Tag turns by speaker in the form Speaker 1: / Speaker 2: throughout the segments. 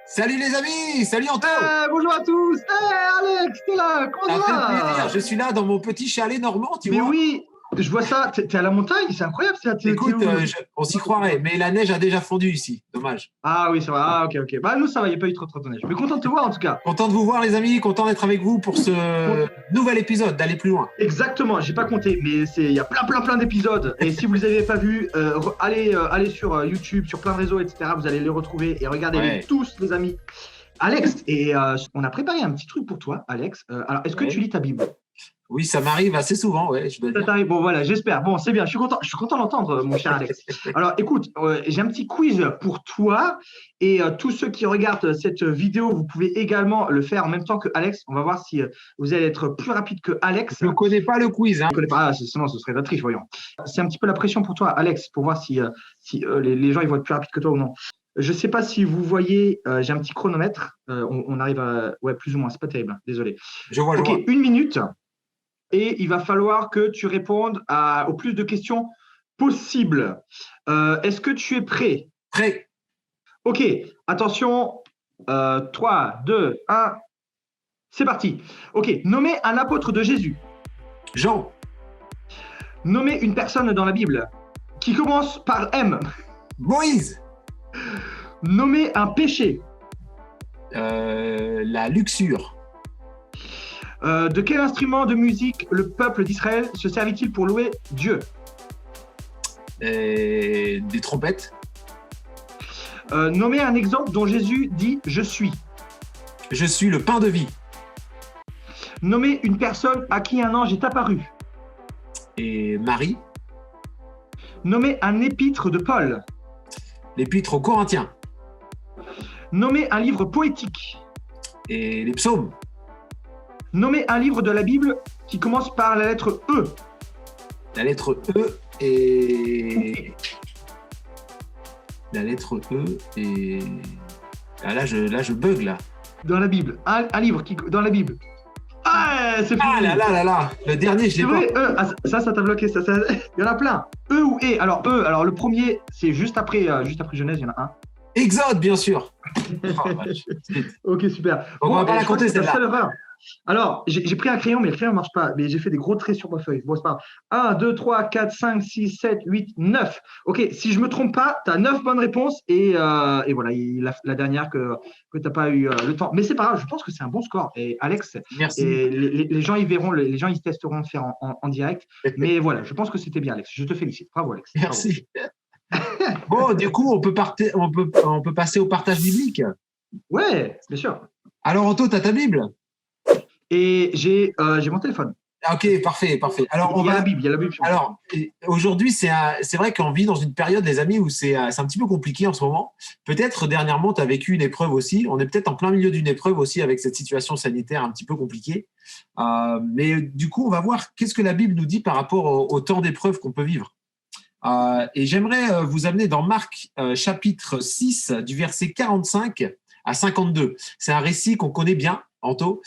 Speaker 1: Salut les amis, salut Anto.
Speaker 2: Bonjour à tous. Alex, t'es là, comment
Speaker 1: Ça
Speaker 2: ça
Speaker 1: fait
Speaker 2: va?
Speaker 1: plaisir, je suis là dans mon petit chalet normand, tu
Speaker 2: Mais
Speaker 1: vois.
Speaker 2: oui, je vois ça. T'es à la montagne, c'est incroyable. T'es
Speaker 1: Écoute,
Speaker 2: où?
Speaker 1: on s'y croirait, mais la neige a déjà fondu ici, dommage.
Speaker 2: Ah oui, c'est vrai. Ah, ok, ok. Bah nous, ça va, il n'y a pas eu trop de neige. Mais content de te voir en tout cas.
Speaker 1: Content de vous voir les amis, content d'être avec vous pour ce
Speaker 2: Con-
Speaker 1: nouvel épisode, d'aller plus loin.
Speaker 2: Exactement, j'ai pas compté, mais il y a plein d'épisodes. Et si vous les avez pas vus, allez sur YouTube, sur plein de réseaux, etc. Vous allez les retrouver et regardez-les
Speaker 1: Ouais,
Speaker 2: tous, les amis. Alex, et on a préparé un petit truc pour toi, Alex. Alors, est-ce que tu
Speaker 1: ouais.
Speaker 2: lis ta Bible?
Speaker 1: Oui, ça m'arrive assez souvent, ouais, je dois
Speaker 2: Ça
Speaker 1: dire.
Speaker 2: t'arrive. Bon, voilà, j'espère. Bon, c'est bien. Je suis content d'entendre, mon cher Alex. Alors, écoute, j'ai un petit quiz pour toi et tous ceux qui regardent cette vidéo, vous pouvez également le faire en même temps que Alex. On va voir si vous allez être plus rapide que Alex.
Speaker 1: Je ne connais pas le quiz, hein.
Speaker 2: Je connais pas, sinon ce serait de la triche, voyons. C'est un petit peu la pression pour toi, Alex, pour voir si les gens ils vont être plus rapides que toi ou non. Je ne sais pas si vous voyez, j'ai un petit chronomètre. On arrive à. Ouais, plus ou moins, c'est pas terrible, hein, désolé.
Speaker 1: Je vois, je
Speaker 2: Ok,
Speaker 1: vois.
Speaker 2: 1 minute. Et il va falloir que tu répondes au plus de questions possibles. Est-ce que tu es prêt?
Speaker 1: Prêt,
Speaker 2: Ok, attention. 3, 2, 1, c'est parti. Ok, nommez un apôtre de Jésus.
Speaker 1: Jean,
Speaker 2: Nommez une personne dans la Bible qui commence par M.
Speaker 1: Moïse,
Speaker 2: Nommez un péché.
Speaker 1: la luxure,
Speaker 2: De quel instrument de musique le peuple d'Israël se servit-il pour louer Dieu?
Speaker 1: des trompettes.
Speaker 2: Nommez un exemple dont Jésus dit « Je suis ».
Speaker 1: Je suis le pain de vie.
Speaker 2: Nommez une personne à qui un ange est apparu.
Speaker 1: Et Marie,
Speaker 2: Nommez un épître de Paul.
Speaker 1: l'épître aux Corinthiens.
Speaker 2: Nommez un livre poétique.
Speaker 1: Et les psaumes.
Speaker 2: Nommez un livre de la Bible qui commence par la lettre E.
Speaker 1: La lettre E et. La lettre E et. Ah, là, je bug là.
Speaker 2: Dans la Bible. Un livre dans la Bible. Ah, c'est fini.
Speaker 1: Ah là là là là. Le dernier, je
Speaker 2: C'est
Speaker 1: l'ai
Speaker 2: vrai,
Speaker 1: pas.
Speaker 2: E. Ah, ça t'a bloqué. Il y en a plein. E ou E. Alors, E. Alors, le premier, c'est juste après Genèse, il y en a un.
Speaker 1: Exode, bien sûr. Oh, vache.
Speaker 2: Ok, super.
Speaker 1: Donc, on va pas
Speaker 2: je
Speaker 1: la
Speaker 2: crois que
Speaker 1: compter,
Speaker 2: c'est ta
Speaker 1: celle-là.
Speaker 2: seule erreur. Alors, j'ai pris un crayon, mais le crayon ne marche pas. Mais j'ai fait des gros traits sur ma feuille. Bon, c'est pas grave. 1, 2, 3, 4, 5, 6, 7, 8, 9. Ok, si je ne me trompe pas, tu as 9 bonnes réponses. Et voilà, la dernière que tu n'as pas eu le temps. Mais c'est pas grave, je pense que c'est un bon score. Et Alex,
Speaker 1: Merci.
Speaker 2: et les gens, ils verront, les gens, ils testeront de faire en direct. Mais voilà, je pense que c'était bien, Alex. Je te félicite. Bravo, Alex. Bravo.
Speaker 1: Merci. Bon, du coup, on peut passer au partage biblique.
Speaker 2: Ouais, bien sûr.
Speaker 1: Alors, Anto, tu as ta Bible?
Speaker 2: Et j'ai mon téléphone.
Speaker 1: Ah, ok, parfait, parfait. Alors,
Speaker 2: Il y a la Bible, il y a la Bible.
Speaker 1: Alors, aujourd'hui, c'est vrai qu'on vit dans une période, les amis, où c'est un petit peu compliqué en ce moment. Peut-être dernièrement, tu as vécu une épreuve aussi. On est peut-être en plein milieu d'une épreuve aussi avec cette situation sanitaire un petit peu compliquée. Mais du coup, on va voir qu'est-ce que la Bible nous dit par rapport au temps d'épreuve qu'on peut vivre. Et j'aimerais vous amener dans Marc chapitre 6 du verset 45 à 52. C'est un récit qu'on connaît bien, Anto,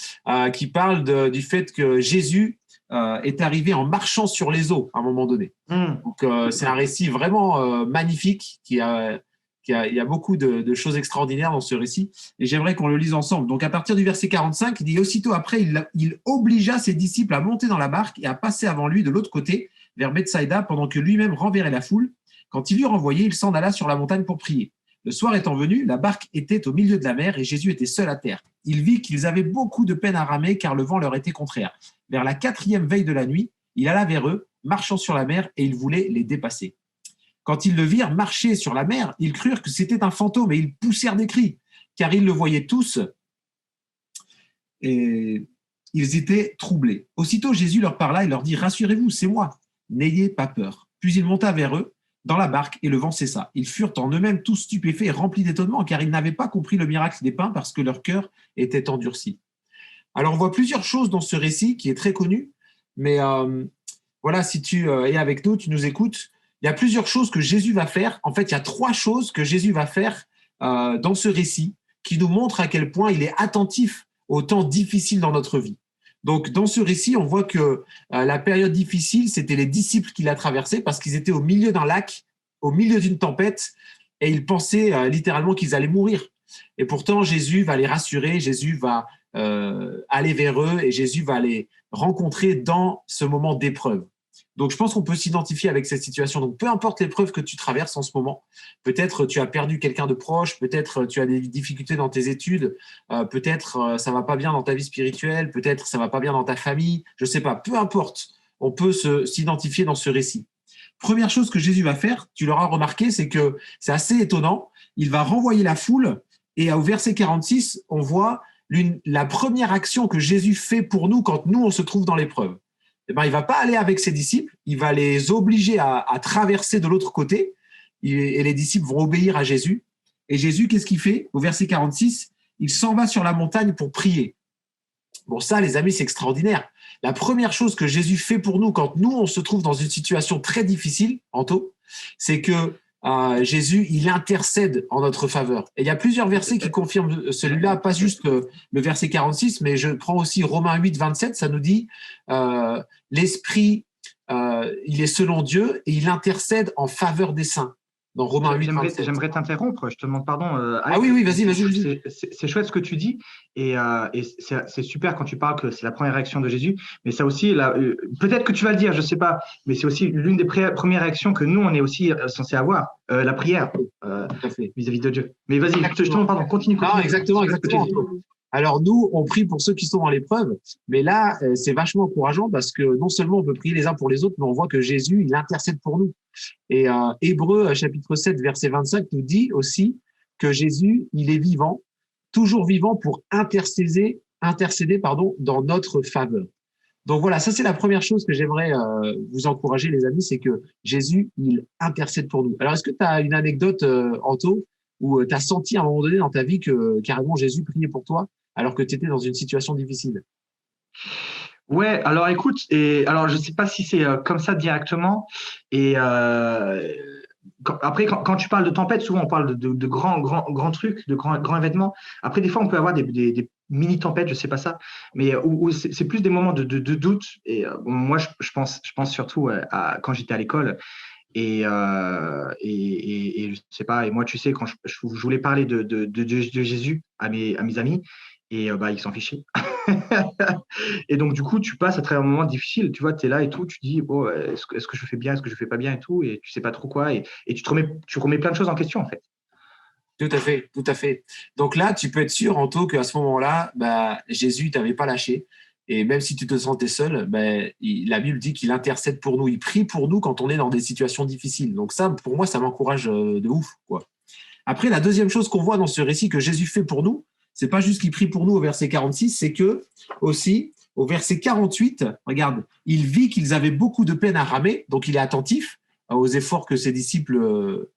Speaker 1: qui parle du fait que Jésus est arrivé en marchant sur les eaux à un moment donné. Donc, c'est un récit vraiment magnifique il y a beaucoup de choses extraordinaires dans ce récit et j'aimerais qu'on le lise ensemble. Donc, à partir du verset 45, il dit « Aussitôt après, il obligea ses disciples à monter dans la barque et à passer avant lui de l'autre côté, vers Bethsaïda, pendant que lui-même renverrait la foule. Quand il eut renvoyé, il s'en alla sur la montagne pour prier. Le soir étant venu, la barque était au milieu de la mer et Jésus était seul à terre. Il vit qu'ils avaient beaucoup de peine à ramer car le vent leur était contraire. Vers la 4e veille de la nuit, il alla vers eux, marchant sur la mer, et il voulait les dépasser. Quand ils le virent marcher sur la mer, ils crurent que c'était un fantôme et ils poussèrent des cris, car ils le voyaient tous et ils étaient troublés. Aussitôt, Jésus leur parla et leur dit « Rassurez-vous, c'est moi, n'ayez pas peur. » Puis il monta vers eux dans la barque et le vent cessa. Ils furent en eux-mêmes tous stupéfaits et remplis d'étonnement, car ils n'avaient pas compris le miracle des pains parce que leur cœur était endurci. Alors, on voit plusieurs choses dans ce récit qui est très connu, mais voilà, si tu es avec nous, tu nous écoutes, il y a plusieurs choses que Jésus va faire. En fait, il y a 3 choses que Jésus va faire dans ce récit qui nous montrent à quel point il est attentif aux temps difficiles dans notre vie. Donc, dans ce récit, on voit que la période difficile, c'était les disciples qui l'a traversée parce qu'ils étaient au milieu d'un lac, au milieu d'une tempête, et ils pensaient littéralement qu'ils allaient mourir. Et pourtant, Jésus va les rassurer, Jésus va aller vers eux et Jésus va les rencontrer dans ce moment d'épreuve. Donc, je pense qu'on peut s'identifier avec cette situation. Donc, peu importe l'épreuve que tu traverses en ce moment, peut-être tu as perdu quelqu'un de proche, peut-être tu as des difficultés dans tes études, peut-être ça va pas bien dans ta vie spirituelle, peut-être ça va pas bien dans ta famille, je sais pas. Peu importe, on peut s'identifier dans ce récit. Première chose que Jésus va faire, tu l'auras remarqué, c'est que c'est assez étonnant. Il va renvoyer la foule et au verset 46, on voit la première action que Jésus fait pour nous quand nous, on se trouve dans l'épreuve. Eh ben, il ne va pas aller avec ses disciples, il va les obliger à traverser de l'autre côté et les disciples vont obéir à Jésus. Et Jésus, qu'est-ce qu'il fait? Au verset 46, il s'en va sur la montagne pour prier. Bon, ça, les amis, c'est extraordinaire. La première chose que Jésus fait pour nous quand nous, on se trouve dans une situation très difficile, Anto, c'est que Jésus, il intercède en notre faveur. Et il y a plusieurs versets qui confirment celui-là, pas juste le verset 46, mais je prends aussi Romains 8, 27, ça nous dit l'Esprit, il est selon Dieu et il intercède en faveur des saints. Dans Romains 8, 27.
Speaker 2: J'aimerais t'interrompre, je te demande pardon.
Speaker 1: Alex, oui, vas-y.
Speaker 2: C'est chouette ce que tu dis et c'est super quand tu parles que c'est la première réaction de Jésus, mais ça aussi, peut-être que tu vas le dire, je ne sais pas, mais c'est aussi l'une des premières réactions que nous, on est aussi censé avoir, la prière vis-à-vis de Dieu. Mais vas-y, je te demande pardon, continue.
Speaker 1: Non, exactement. Alors nous, on prie pour ceux qui sont dans l'épreuve, mais là, c'est vachement encourageant parce que non seulement on peut prier les uns pour les autres, mais on voit que Jésus, il intercède pour nous. Et Hébreux, chapitre 7, verset 25, nous dit aussi que Jésus, il est vivant, toujours vivant pour intercéder dans notre faveur. Donc voilà, ça c'est la première chose que j'aimerais vous encourager, les amis, c'est que Jésus, il intercède pour nous. Alors, est-ce que tu as une anecdote, Anto, où tu as senti à un moment donné dans ta vie que carrément Jésus priait pour toi alors que tu étais dans une situation difficile?
Speaker 2: Ouais, alors écoute, alors je ne sais pas si c'est comme ça directement. Et après, quand tu parles de tempête, souvent on parle de grands trucs, de grands événements. Après, des fois, on peut avoir des mini tempêtes, je ne sais pas ça, mais où c'est plus des moments de doute. Et moi, je pense surtout à quand j'étais à l'école. Et je sais pas, et moi, tu sais, quand je voulais parler de Jésus à mes amis, et ils s'en fichaient. Et donc, du coup, tu passes à travers un moment difficile, tu vois, tu es là et tout, tu dis, bon, est-ce que je fais bien, est-ce que je fais pas bien et tout, et tu sais pas trop quoi, et tu remets plein de choses en question, en fait.
Speaker 1: Tout à fait. Donc là, tu peux être sûr, Anto, qu'à ce moment-là, Jésus ne t'avait pas lâché. Et même si tu te sentais seul, la Bible dit qu'il intercède pour nous, il prie pour nous quand on est dans des situations difficiles. Donc ça, pour moi, ça m'encourage de ouf, quoi. Après, la deuxième chose qu'on voit dans ce récit que Jésus fait pour nous, c'est pas juste qu'il prie pour nous au verset 46, c'est que aussi au verset 48, regarde, il vit qu'ils avaient beaucoup de peine à ramer, donc il est attentif aux efforts que ses disciples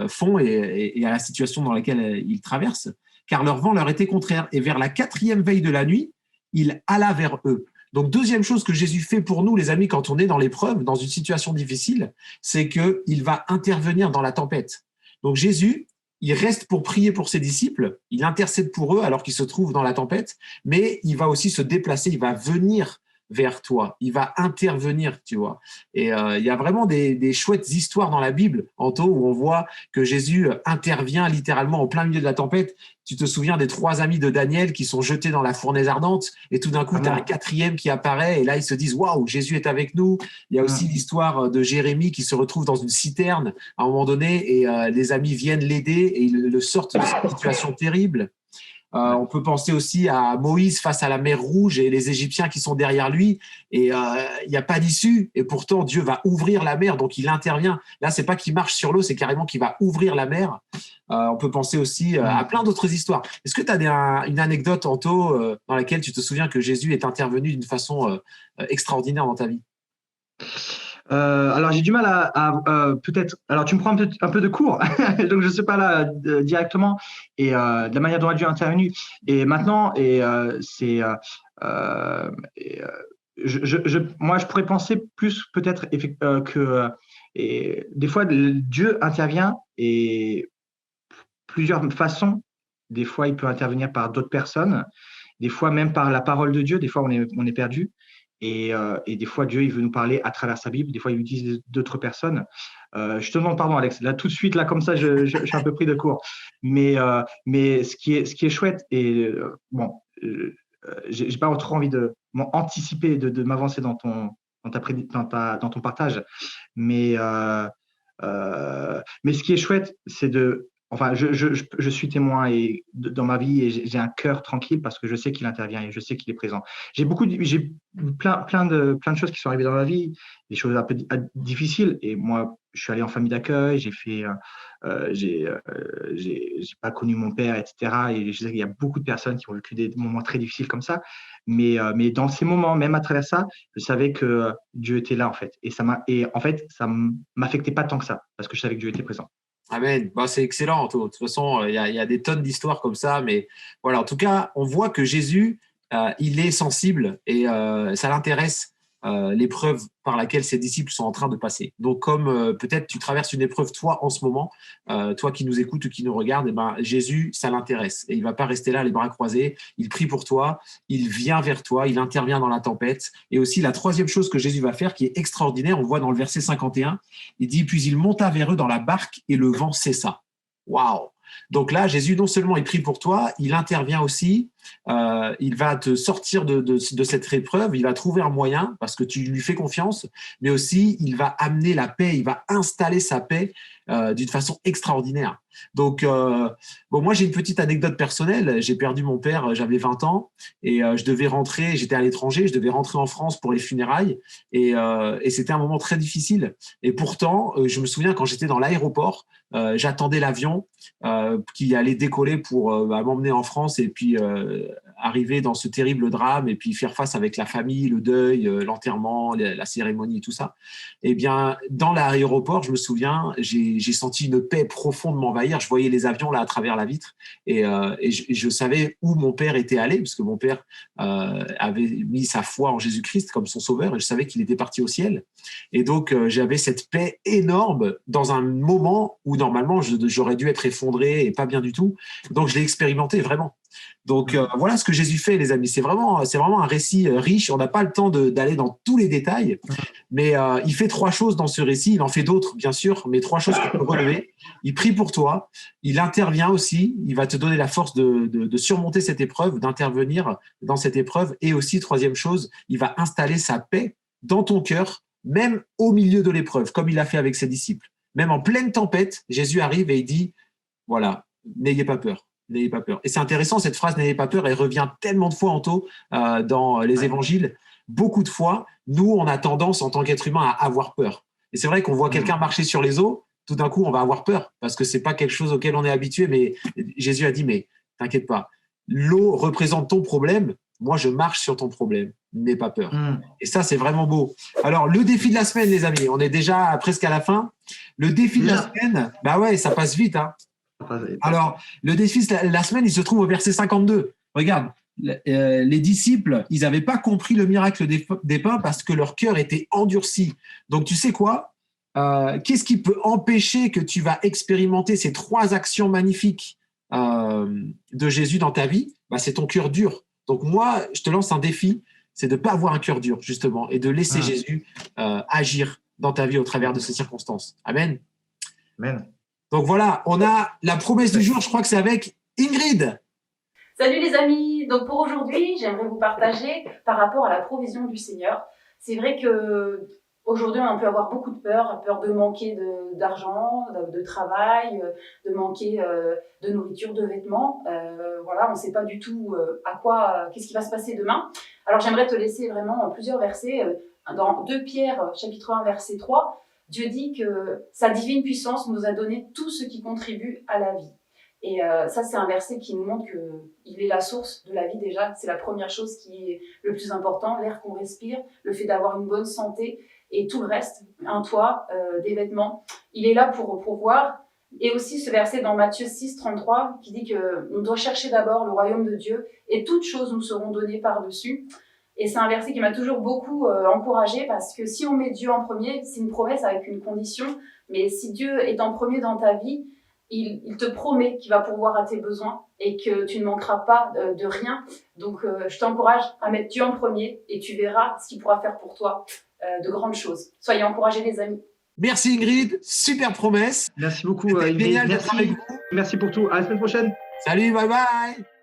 Speaker 1: font et à la situation dans laquelle ils traversent, car leur vent leur était contraire. Et vers la 4e veille de la nuit, il alla vers eux. Donc, deuxième chose que Jésus fait pour nous, les amis, quand on est dans l'épreuve, dans une situation difficile, c'est qu'il va intervenir dans la tempête. Donc, Jésus, il reste pour prier pour ses disciples, il intercède pour eux alors qu'ils se trouvent dans la tempête, mais il va aussi se déplacer, il va venir vers toi, il va intervenir, tu vois. Et il y a vraiment des chouettes histoires dans la Bible, Anto, où on voit que Jésus intervient littéralement en plein milieu de la tempête. Tu te souviens des 3 amis de Daniel qui sont jetés dans la fournaise ardente, et tout d'un coup, tu as un 4e qui apparaît, et là, ils se disent « Waouh, Jésus est avec nous ». Il y a aussi l'histoire de Jérémie qui se retrouve dans une citerne à un moment donné, et les amis viennent l'aider, et ils le sortent de cette situation terrible. On peut penser aussi à Moïse face à la mer Rouge et les Égyptiens qui sont derrière lui, et il n'y a pas d'issue, et pourtant Dieu va ouvrir la mer, donc il intervient. Là, c'est pas qu'il marche sur l'eau, c'est carrément qu'il va ouvrir la mer. On peut penser aussi à plein d'autres histoires. Est-ce que tu as une anecdote, Anto, dans laquelle tu te souviens que Jésus est intervenu d'une façon extraordinaire dans ta vie?
Speaker 2: Alors j'ai du mal à peut-être. Alors tu me prends un peu de cours, donc je ne sais pas là directement et de la manière dont Dieu a intervenu. Et maintenant moi je pourrais penser plus peut-être que des fois Dieu intervient et plusieurs façons. Des fois il peut intervenir par d'autres personnes, des fois même par la parole de Dieu. Des fois on est perdu. Et des fois, Dieu, il veut nous parler à travers sa Bible. Des fois, il utilise d'autres personnes. Je te demande pardon, Alex. Là, tout de suite, là, comme ça, je suis un peu pris de court. Mais ce qui est chouette, et bon, j'ai pas trop envie de anticiper, de m'avancer dans ton partage. Mais, euh, mais ce qui est chouette, c'est de. Enfin, je suis témoin dans ma vie et j'ai un cœur tranquille parce que je sais qu'il intervient et je sais qu'il est présent. J'ai plein de choses qui sont arrivées dans ma vie, des choses un peu difficiles. Et moi, je suis allé en famille d'accueil, j'ai pas connu mon père, etc. Et je sais qu'il y a beaucoup de personnes qui ont vécu des moments très difficiles comme ça. Mais dans ces moments, même à travers ça, je savais que Dieu était là, en fait. Et en fait, ça m'affectait pas tant que ça, parce que je savais que Dieu était présent.
Speaker 1: Amen. Bah, c'est excellent. De toute façon, il y a des tonnes d'histoires comme ça. Mais voilà, en tout cas, on voit que Jésus, il est sensible et ça l'intéresse, l'épreuve par laquelle ses disciples sont en train de passer. Donc, comme peut-être tu traverses une épreuve, toi, en ce moment, toi qui nous écoutes ou qui nous regarde, eh ben, Jésus, ça l'intéresse. Et il va pas rester là, les bras croisés. Il prie pour toi, il vient vers toi, il intervient dans la tempête. Et aussi, la troisième chose que Jésus va faire, qui est extraordinaire, on voit dans le verset 51, il dit, puis il monta vers eux dans la barque et le vent cessa. Waouh! Donc là, Jésus, non seulement il prie pour toi, il intervient aussi, il va te sortir de cette épreuve, il va trouver un moyen parce que tu lui fais confiance, mais aussi il va amener la paix, il va installer sa paix d'une façon extraordinaire. Donc, bon, moi j'ai une petite anecdote personnelle, j'ai perdu mon père, j'avais 20 ans et je devais rentrer, j'étais à l'étranger, je devais rentrer en France pour les funérailles et c'était un moment très difficile. Et pourtant, je me souviens quand j'étais dans l'aéroport, j'attendais l'avion qui allait décoller pour m'emmener en France et puis arriver dans ce terrible drame et puis faire face avec la famille, le deuil, l'enterrement, la cérémonie, tout ça. Eh bien, dans l'aéroport, je me souviens, j'ai senti une paix profonde m'envahir. Je voyais les avions là à travers la vitre et je savais où mon père était allé, parce que mon père avait mis sa foi en Jésus-Christ comme son sauveur et je savais qu'il était parti au ciel. Et donc, j'avais cette paix énorme dans un moment où normalement j'aurais dû être effondré et pas bien du tout. Donc, je l'ai expérimenté vraiment. Donc voilà ce que Jésus fait, les amis. C'est vraiment un récit riche. On n'a pas le temps d'aller dans tous les détails, mais il fait trois choses dans ce récit. Il en fait d'autres, bien sûr, mais trois choses qu'on peut relever. Il prie pour toi, il intervient aussi, il va te donner la force de surmonter cette épreuve, d'intervenir dans cette épreuve. Et aussi, troisième chose, il va installer sa paix dans ton cœur, même au milieu de l'épreuve, comme il a fait avec ses disciples. Même en pleine tempête, Jésus arrive et il dit, voilà, n'ayez pas peur. N'ayez pas peur. Et c'est intéressant, cette phrase, n'ayez pas peur, elle revient tellement de fois, Anto, dans les évangiles. Beaucoup de fois, nous, on a tendance, en tant qu'être humain, à avoir peur. Et c'est vrai qu'on voit quelqu'un marcher sur les eaux, tout d'un coup, on va avoir peur, parce que c'est pas quelque chose auquel on est habitué. Mais Jésus a dit, mais t'inquiète pas, l'eau représente ton problème, moi, je marche sur ton problème. N'aie pas peur. Et ça, c'est vraiment beau. Alors, le défi de la semaine, les amis, on est déjà presque à la fin. Le défi de la semaine, bah ouais, ça passe vite, hein. Alors, le défi de la semaine, il se trouve au verset 52. Regarde, les disciples, ils n'avaient pas compris le miracle des pains parce que leur cœur était endurci. Donc, tu sais quoi? Qu'est-ce qui peut empêcher que tu vas expérimenter ces trois actions magnifiques de Jésus dans ta vie? Bah, c'est ton cœur dur. Donc, moi, je te lance un défi, c'est de ne pas avoir un cœur dur, justement, et de laisser Jésus agir dans ta vie au travers de ces circonstances. Amen.
Speaker 2: Amen.
Speaker 1: Donc voilà, on a la promesse du jour, je crois que c'est avec Ingrid.
Speaker 3: Salut les amis, donc pour aujourd'hui, j'aimerais vous partager par rapport à la provision du Seigneur. C'est vrai que aujourd'hui, on peut avoir beaucoup de peur de manquer d'argent, de travail, de manquer de nourriture, de vêtements. Voilà, on ne sait pas du tout qu'est-ce qui va se passer demain. Alors j'aimerais te laisser vraiment plusieurs versets. Dans 2 Pierre, chapitre 1, verset 3, Dieu dit que sa divine puissance nous a donné tout ce qui contribue à la vie. Et ça, c'est un verset qui nous montre qu'il est la source de la vie déjà. C'est la première chose qui est le plus important, l'air qu'on respire, le fait d'avoir une bonne santé et tout le reste, un toit, des vêtements. Il est là pour pourvoir. Et aussi ce verset dans Matthieu 6, 33 qui dit qu'on doit chercher d'abord le royaume de Dieu et toutes choses nous seront données par-dessus. Et c'est un verset qui m'a toujours beaucoup encouragée parce que si on met Dieu en premier, c'est une promesse avec une condition, mais si Dieu est en premier dans ta vie, il te promet qu'il va pourvoir à tes besoins et que tu ne manqueras pas de rien. Donc, je t'encourage à mettre Dieu en premier et tu verras ce qu'il pourra faire pour toi de grandes choses. Soyez encouragés les amis.
Speaker 1: Merci Ingrid, super promesse.
Speaker 2: Merci beaucoup,
Speaker 1: C'était
Speaker 2: Ingrid.
Speaker 1: génial d'être avec vous.
Speaker 2: Merci pour tout. À la semaine prochaine.
Speaker 1: Salut, bye bye.